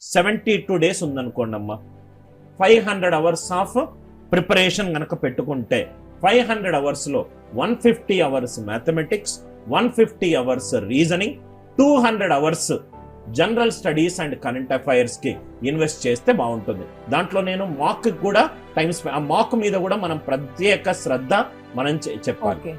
72 days ఉందనుకోండి అమ్మా, 500 hours of preparation కనుక పెట్టుకుంటే 500 hours లో 150 hours mathematics, 150 hours reasoning, 200 hours general studies and current affairs కి ఇన్వెస్ట్ చేస్తే బాగుంటుంది. దాంట్లో నేను మాక్ కూడా టైం ఆ మాక్ మీద కూడా మనం ప్రత్యేక శ్రద్ధ మనం చెప్పాలి.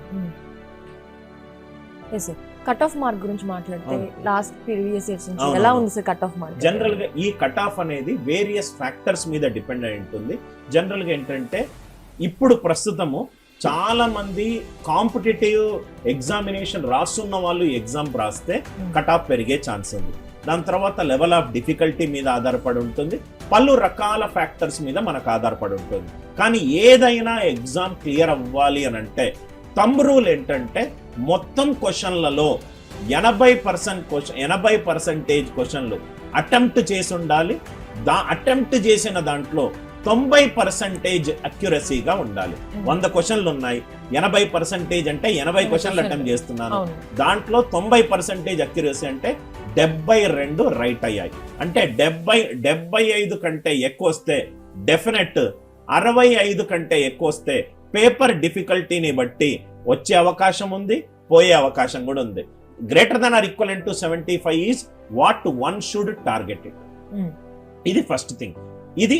కట్ ఆఫ్ మార్క్ గురించి మాట్లాడితే లాస్ట్ ప్రీవియస్ ఇయర్స్ నుంచి ఎలా ఉంది sir cut off mark? General గా ఈ కట్ ఆఫ్ అనేది వేరియస్ ఫ్యాక్టర్స్ మీద డిపెండ్ అయి ఉంటుంది. జనరల్ గా ఏంటంటే ఇప్పుడు ప్రస్తుతము చాలా మంది కాంపిటేటివ్ ఎగ్జామినేషన్ రాస్తున్న వాళ్ళు ఎగ్జామ్ రాస్తే కట్ ఆఫ్ పెరిగే ఛాన్స్ ఉంది. దాని తర్వాత లెవెల్ ఆఫ్ డిఫికల్టీ మీద ఆధారపడి ఉంటుంది, పలు రకాల ఫ్యాక్టర్స్ మీద మనకు ఆధారపడి ఉంటుంది. కానీ ఏదైనా ఎగ్జామ్ క్లియర్ అవ్వాలి అని అంటే థంబ్ రూల్ ఏంటంటే మొత్తం క్వశ్చన్లలో 80% క్వశ్చన్లు అటెంప్ట్ చేసి ఉండాలి. అటెంప్ట్ చేసిన దాంట్లో 90% అక్యురసీగా ఉండాలి. 100 క్వశ్చన్లు ఉన్నాయి, 80% అంటే 80 క్వశ్చన్లు అటెంప్ట్ చేస్తున్నాను, దాంట్లో 90% అక్యురసీ అంటే 72 రైట్ అయ్యాయి. అంటే 75 కంటే ఎక్కువ వస్తే డెఫినెట్, 65 కంటే ఎక్కువ వస్తే పేపర్ డిఫికల్టీని బట్టి వచ్చే అవకాశం ఉంది, పోయే అవకాశం కూడా ఉంది. Greater than or equal to 75 is what one should target it. ఇది ఫస్ట్ థింగ్. ఇది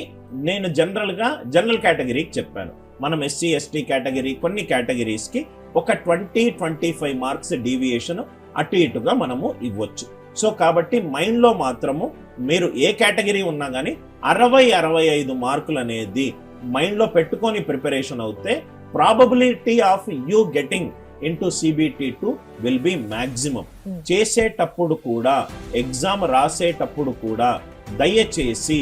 నేను జనరల్ కేటగిరీకి చెప్పాను. మనం ఎస్సీ ఎస్టీ కేటగిరీ కొన్ని కేటగిరీస్ కి ఒక 20-25 మార్క్స్ డీవియేషన్ అటు ఇటుగా మనము ఇవ్వచ్చు. సో కాబట్టి మైండ్ లో మాత్రము మీరు ఏ కేటగిరీ ఉన్నా కానీ 60-65 మార్కులు అనేది మైండ్ లో పెట్టుకొని ప్రిపరేషన్ అవుతే probability of you getting into CBT2 will be maximum. చేసేటప్పుడు కూడా ఎగ్జామ్ రాసేటప్పుడు కూడా దయచేసి